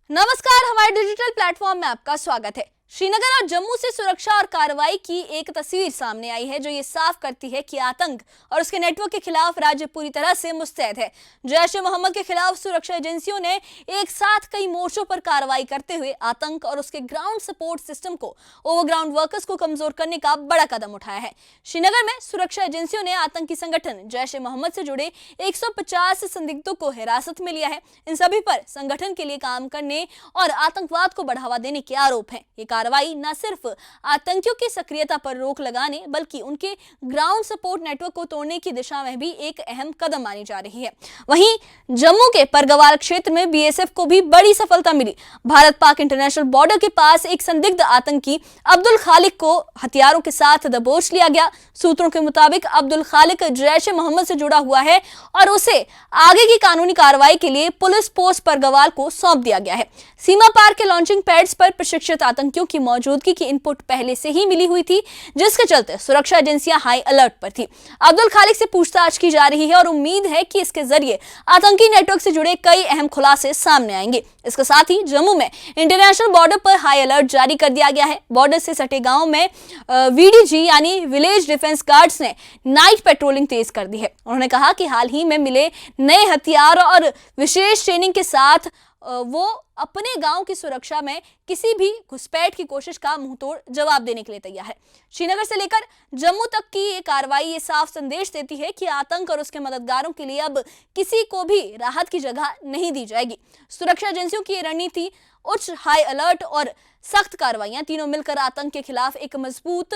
नमस्कार, हमारे digital platform में आपका स्वागत है। श्रीनगर और जम्मू से सुरक्षा और कार्रवाई की एक तस्वीर सामने आई है जो ये साफ करती है कि आतंक और उसके नेटवर्क के खिलाफ राज्य पूरी तरह से मुस्तैद है। जैश ए मोहम्मद के खिलाफ सुरक्षा एजेंसियों ने एक साथ कई मोर्चों पर कार्रवाई करते हुए आतंक और उसके ग्राउंड सपोर्ट सिस्टम को, ओवरग्राउंड वर्कर्स को कमजोर करने का बड़ा कदम उठाया है। श्रीनगर में सुरक्षा एजेंसियों ने आतंकी संगठन जैश ए मोहम्मद से जुड़े 150 संदिग्धों को हिरासत में लिया है। इन सभी पर संगठन के लिए काम करने और आतंकवाद को बढ़ावा देने के आरोप हैं। ये कार्रवाई न सिर्फ आतंकियों की सक्रियता पर रोक लगाने बल्कि उनके ग्राउंड सपोर्ट नेटवर्क को तोड़ने की दिशा में भी एक अहम कदम मानी जा रही है। वहीं जम्मू के परगवाल क्षेत्र में बीएसएफ को भी बड़ी सफलता मिली। भारत पाक इंटरनेशनल बॉर्डर के पास एक संदिग्ध आतंकी अब्दुल खालिक को हथियारों के साथ दबोच लिया गया। सूत्रों के मुताबिक अब्दुल खालिक जैश ए मोहम्मद से जुड़ा हुआ है और उसे आगे की कानूनी कार्रवाई के लिए पुलिस पोस्ट परगवाल को सौंप दिया गया है। सीमा पार के लॉन्चिंग पैड्स पर प्रशिक्षित आतंकियों की मौजूदगी की इनपुट पहले से ही मिली हुई थी, जिसके चलते सुरक्षा एजेंसियां हाई अलर्ट पर थी। अब्दुल खालिक से पूछताछ की जा रही है और उम्मीद है कि इसके जरिए आतंकी नेटवर्क से जुड़े कई अहम खुलासे सामने आएंगे। इसके साथ ही जम्मू में इंटरनेशनल बॉर्डर पर हाई अलर्ट जारी कर दिया गया है। बॉर्डर से सटे गांव में वीडीजी यानी विलेज डिफेंस गार्ड्स ने नाइट पेट्रोलिंग तेज कर दी है। उन्होंने कहा कि हाल ही में मिले नए हथियार और विशेष ट्रेनिंग के साथ वो अपने गांव की सुरक्षा में किसी भी घुसपैठ की कोशिश का मुंहतोड़ जवाब देने के लिए तैयार है। श्रीनगर से लेकर जम्मू तक की ये कार्रवाई ये साफ संदेश देती है कि आतंक और उसके मददगारों के लिए अब किसी को भी राहत की जगह नहीं दी जाएगी। सुरक्षा एजेंसियों की ये रणनीति, उच्च हाई अलर्ट और सख्त कार्रवाइयां तीनों मिलकर आतंक के खिलाफ एक मजबूत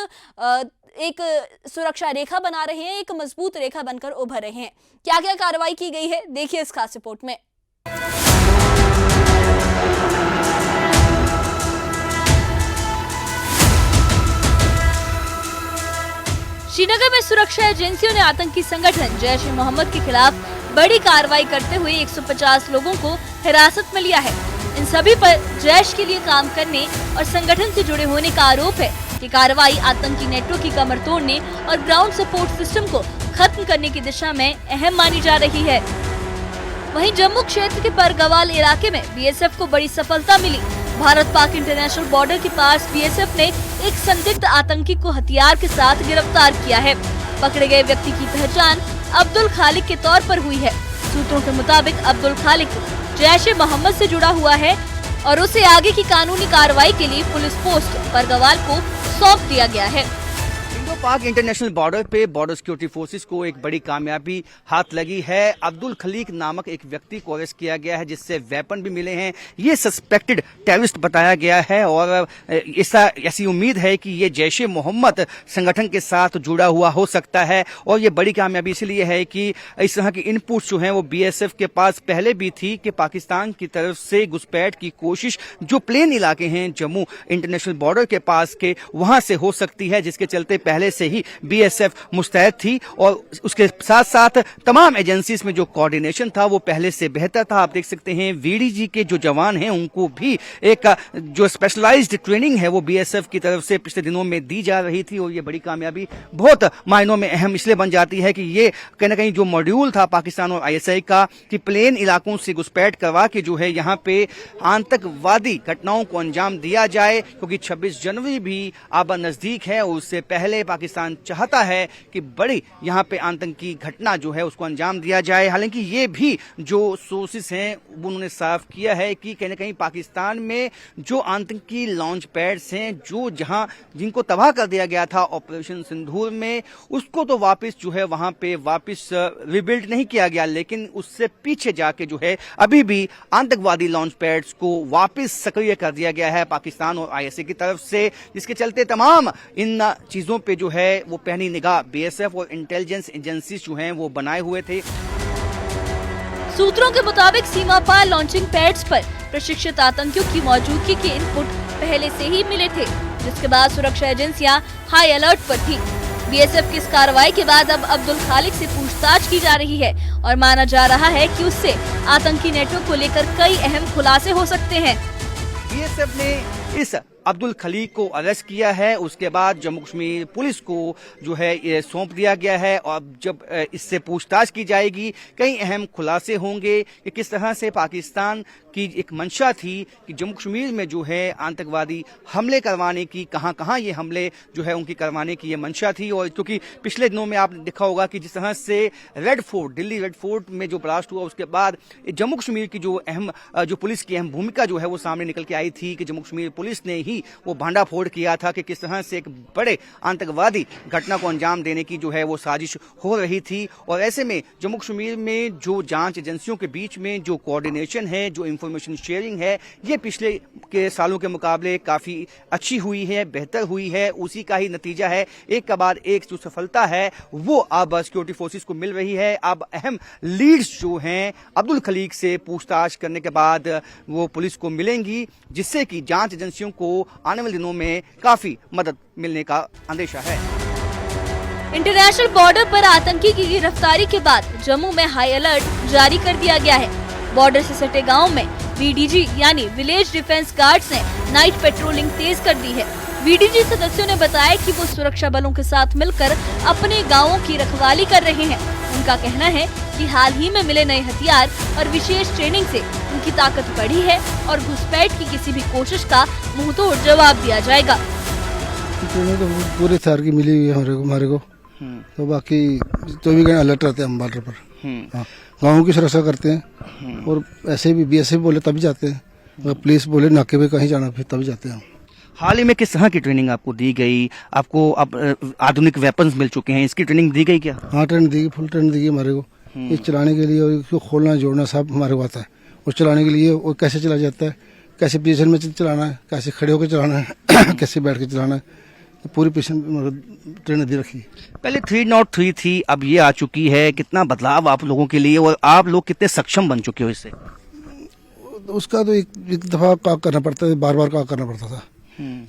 एक सुरक्षा रेखा बना रहे हैं, एक मजबूत रेखा बनकर उभर रहे हैं। क्या क्या कार्रवाई की गई है, देखिए इस खास रिपोर्ट में। श्रीनगर में सुरक्षा एजेंसियों ने आतंकी संगठन जैश ए मोहम्मद के खिलाफ बड़ी कार्रवाई करते हुए 150 लोगों को हिरासत में लिया है। इन सभी पर जैश के लिए काम करने और संगठन से जुड़े होने का आरोप है। ये कार्रवाई आतंकी नेटवर्क की कमर तोड़ने और ग्राउंड सपोर्ट सिस्टम को खत्म करने की दिशा में अहम मानी जा रही है। वहीं जम्मू क्षेत्र के परगवाल इलाके में बीएसएफ को बड़ी सफलता मिली। भारत पाक इंटरनेशनल बॉर्डर के पास बीएसएफ ने एक संदिग्ध आतंकी को हथियार के साथ गिरफ्तार किया है। पकड़े गए व्यक्ति की पहचान अब्दुल खालिक के तौर पर हुई है। सूत्रों के मुताबिक अब्दुल खालिक जैश ए मोहम्मद से जुड़ा हुआ है और उसे आगे की कानूनी कार्रवाई के लिए पुलिस पोस्ट परगवाल को सौंप दिया गया है। पाक इंटरनेशनल बॉर्डर पे बॉर्डर सिक्योरिटी फोर्सेस को एक बड़ी कामयाबी हाथ लगी है। अब्दुल खलीक नामक एक व्यक्ति को अरेस्ट किया गया है जिससे वेपन भी मिले हैं। ये सस्पेक्टेड टेररिस्ट बताया गया है और ऐसी उम्मीद है कि ये जैश ए मोहम्मद संगठन के साथ जुड़ा हुआ हो सकता है। और ये बड़ी कामयाबी इसलिए है कि इस तरह की इनपुट्स जो हैं वो बीएसएफ के पास पहले भी थी कि पाकिस्तान की तरफ से घुसपैठ की कोशिश जो प्लेन इलाके हैं जम्मू इंटरनेशनल बॉर्डर के पास के वहां से हो सकती है, जिसके चलते पहले से ही बीएसएफ मुस्तैद थी और उसके साथ साथ तमाम एजेंसीज में जो कोऑर्डिनेशन था वो पहले से बेहतर था। आप देख सकते हैं वीडीजी के जो जवान हैं उनको भी एक जो स्पेशलाइज्ड ट्रेनिंग है वो बीएसएफ की तरफ से पिछले दिनों में दी जा रही थी। और ये बड़ी कामयाबी बहुत मायनों में अहम इसलिए बन जाती है कि ये कहीं ना कहीं जो मॉड्यूल था पाकिस्तान और आईएसआई का कि प्लेन इलाकों से घुसपैठ करवा के जो है यहाँ पे आतंकवादी घटनाओं को अंजाम दिया जाए, क्योंकि 26 जनवरी भी अब नजदीक है और उससे पहले पाकिस्तान चाहता है कि बड़ी यहाँ पे आतंकी घटना जो है उसको अंजाम दिया जाए। हालांकि ये भी जो सोर्सेस हैं उन्होंने साफ किया है कि कहीं ना कहीं पाकिस्तान में जो आतंकी लॉन्च पैड्स हैं जो जहां जिनको तबाह कर दिया गया था ऑपरेशन सिंदूर में, उसको तो वापस जो है वहां पे वापस रिबिल्ड नहीं किया गया, लेकिन उससे पीछे जाके जो है अभी भी आतंकवादी लॉन्च पैड्स को वापस सक्रिय कर दिया गया है पाकिस्तान और आईएसआई की तरफ से, जिसके चलते तमाम इन चीजों पे जो है वो पैनी निगाह बीएसएफ और इंटेलिजेंस एजेंसी जो हैं वो बनाए हुए थे। सूत्रों के मुताबिक सीमा पार लॉन्चिंग पैड्स पर प्रशिक्षित आतंकियों की मौजूदगी के इनपुट पहले से ही मिले थे, जिसके बाद सुरक्षा एजेंसियां हाई अलर्ट पर थी। बीएसएफ की इस कार्रवाई के बाद अब अब्दुल खालिक से पूछताछ की जा रही है और माना जा रहा है कि उससे आतंकी नेटवर्क को लेकर कई अहम खुलासे हो सकते हैं। बीएसएफ ने इस अब्दुल खलीक को अरेस्ट किया है, उसके बाद जम्मू कश्मीर पुलिस को जो है ये सौंप दिया गया है और जब इससे पूछताछ की जाएगी कई अहम खुलासे होंगे कि किस तरह से पाकिस्तान की एक मंशा थी कि जम्मू कश्मीर में जो है आतंकवादी हमले करवाने की, कहां कहां ये हमले जो है उनकी करवाने की ये मंशा थी। और क्योंकि पिछले दिनों में आपने देखा होगा कि जिस तरह से red fort, Delhi red fort में जो ब्लास्ट हुआ, उसके बाद जम्मू कश्मीर की जो पुलिस की अहम भूमिका जो है वो सामने निकल के आई थी कि जम्मू कश्मीर पुलिस ने ही वो भांडाफोड़ किया था कि किस तरह से एक बड़े आतंकवादी घटना को अंजाम देने की जो है वो साजिश हो रही थी। और ऐसे में जम्मू कश्मीर में जो जांच एजेंसियों के बीच में जो कोऑर्डिनेशन है, जो इंफॉर्मेशन शेयरिंग है, ये पिछले के सालों के मुकाबले काफी अच्छी हुई है, बेहतर हुई है। उसी का ही नतीजा है, एक के बाद एक जो सफलता है वो अब सिक्योरिटी फोर्सेस को मिल रही है। अब अहम लीड्स जो हैं अब्दुल खलीक से पूछताछ करने के बाद वो पुलिस को मिलेंगी, जिससे कि जांच एजेंसियों को आने वाले दिनों में काफी मदद मिलने का अंदेशा है। इंटरनेशनल बॉर्डर पर आतंकी की गिरफ्तारी के बाद जम्मू में हाई अलर्ट जारी कर दिया गया है। बॉर्डर से सटे गाँव में वीडीजी यानी विलेज डिफेंस गार्ड्स ने नाइट पेट्रोलिंग तेज कर दी है। वीडीजी सदस्यों ने बताया कि वो सुरक्षा बलों के साथ मिलकर अपने गांवों की रखवाली कर रहे हैं। उनका कहना है कि हाल ही में मिले नए हथियार और विशेष ट्रेनिंग से उनकी ताकत बढ़ी है और घुसपैठ की किसी भी कोशिश का मुंहतोड़ जवाब दिया जाएगा। ट्रेनिंग तो पूरे हथियार की मिली हुई है हमारे को। तो बाकी तो भी अलर्ट रहते हैं हम बॉर्डर पर। हाँ, गाँव की सुरक्षा करते हैं और ऐसे भी बीएसएफ बोले तभी जाते हैं, अगर पुलिस बोले नाके पे कहीं जाना फिर तभी जाते हैं। हाल ही में किस तरह की ट्रेनिंग आपको दी गई? आपको अब आधुनिक वेपन्स मिल चुके हैं, इसकी ट्रेनिंग दी गई क्या? हाँ, ट्रेनिंग दी गई, फुल ट्रेनिंग दी गई हमारे को। ये चलाने के लिए और इसको खोलना जोड़ना सब हमारे को आता है। और चलाने के लिए वो कैसे चला जाता है, कैसे पोजीशन में चलाना है, कैसे खड़े होकर चलाना है, कैसे बैठ के चलाना है, पूरी पोजीशन ट्रेनिंग दे रखी। पहले 303 थी, अब ये आ चुकी है। कितना बदलाव आप लोगों के लिए, और आप लोग कितने सक्षम बन चुके हो इससे? उसका तो एक दफा काम करना पड़ता है, बार बार काम करना पड़ता था।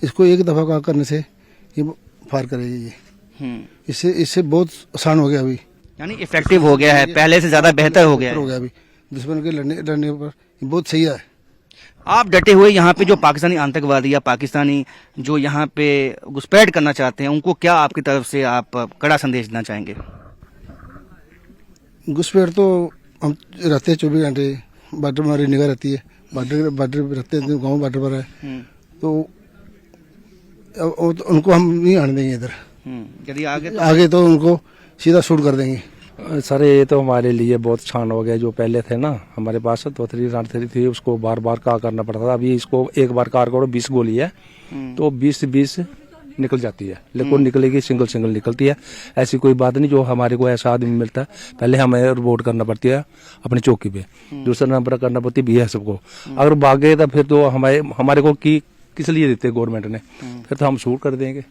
इसको एक दफा काम करने से ये फायर करेगी ये। इससे बहुत आसान हो गया अभी, यानी इफेक्टिव हो गया है, पहले से ज्यादा बेहतर हो गया है। अभी दुश्मन के लड़ने पर बहुत सही है। आप डटे हुए यहाँ पे जो पाकिस्तानी आतंकवादी या पाकिस्तानी जो यहाँ पे घुसपैठ करना चाहते हैं, उनको क्या आपकी तरफ से आप कड़ा संदेश देना चाहेंगे? घुसपैठ तो हम रहते हैं 24 घंटे, बॉर्डर हमारी निगाह रहती है, बॉर्डर रहते हैं, गाँव बॉर्डर पर है, तो उनको हम नहीं आने देंगे इधर। यदि आगे तो उनको सीधा शूट कर देंगे। सर ये तो हमारे लिए बहुत छान हो गया। जो पहले थे ना हमारे पास तो 3 थी, उसको बार बार कार करना पड़ता था। अभी इसको एक बार कार करो 20 गोली है तो 20 से 20 निकल जाती है, लेकिन निकलेगी सिंगल निकलती है। ऐसी कोई बात नहीं। जो हमारे को ऐसा आदमी मिलता है, पहले हमें रिपोर्ट करना पड़ती है अपनी चौकी पे, दूसरा नंबर करना पड़ती है बीएसएफ को। अगर भागे तो फिर तो हमारे को किस लिए देते गवर्नमेंट ने, फिर तो हम शूट कर देंगे।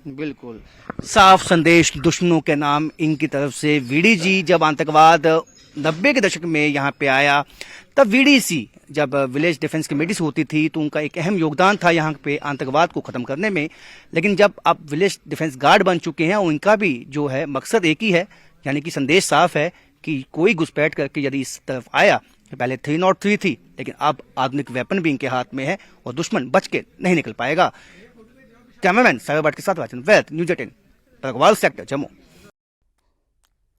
बिल्कुल साफ संदेश दुश्मनों के नाम इनकी तरफ से। वीडीजी जब आतंकवाद 90 के दशक में यहाँ पे आया, तब वीडीसी जब विलेज डिफेंस कमेटीज होती थी तो उनका एक अहम योगदान था यहाँ पे आतंकवाद को खत्म करने में। लेकिन जब आप विलेज डिफेंस गार्ड बन चुके हैं, उनका भी जो है मकसद एक ही है, यानी कि संदेश साफ है कि कोई घुसपैठ करके यदि इस तरफ आया, पहले 303 थी, लेकिन अब आधुनिक वेपन भी इनके हाथ में है और दुश्मन बच के नहीं निकल पाएगा। कैमरामैन सागर भट्ट के साथ वाचन वैद, न्यूज़ 18, परगवाल सेक्टर, जम्मू।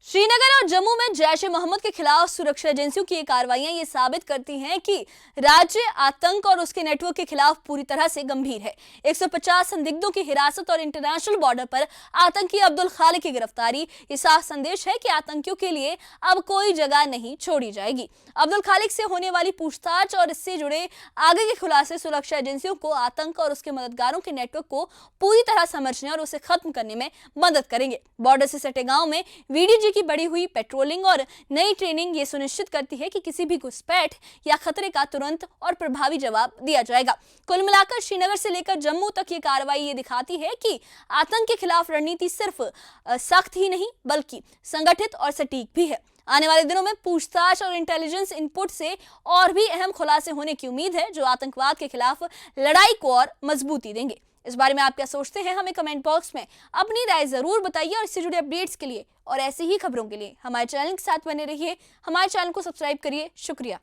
श्रीनगर और जम्मू में जैश ए मोहम्मद के खिलाफ सुरक्षा एजेंसियों की ये कार्रवाइयां ये साबित करती हैं कि राज्य आतंक और उसके नेटवर्क के खिलाफ पूरी तरह से गंभीर है। 150 संदिग्धों की हिरासत और इंटरनेशनल बॉर्डर पर आतंकी अब्दुल खालिक की गिरफ्तारी ये साफ संदेश है कि आतंकियों के लिए अब कोई जगह नहीं छोड़ी जाएगी। अब्दुल खालिक से होने वाली पूछताछ और इससे जुड़े आगे के खुलासे सुरक्षा एजेंसियों को आतंक और उसके मददगारों के नेटवर्क को पूरी तरह समझने और उसे खत्म करने में मदद करेंगे। बॉर्डर से सटे गांव में वीडीजी की बढ़ी हुई पेट्रोलिंग और नई ट्रेनिंग ये सुनिश्चित करती है कि किसी भी घुसपैठ या खतरे का तुरंत और प्रभावी जवाब दिया जाएगा। कुल मिलाकर श्रीनगर से लेकर जम्मू तक ये कार्रवाई ये दिखाती है कि आतंक के खिलाफ रणनीति सिर्फ सख्त ही नहीं बल्कि संगठित और सटीक भी है। आने वाले दिनों में पूछताछ और इंटेलिजेंस इनपुट से और भी अहम खुलासे होने की उम्मीद है, जो आतंकवाद के खिलाफ लड़ाई को और मजबूती देंगे। इस बारे में आप क्या सोचते हैं, हमें कमेंट बॉक्स में अपनी राय जरूर बताइए। और इससे जुड़े अपडेट्स के लिए और ऐसी ही खबरों के लिए हमारे चैनल के साथ बने रहिए। हमारे चैनल को सब्सक्राइब करिए। शुक्रिया।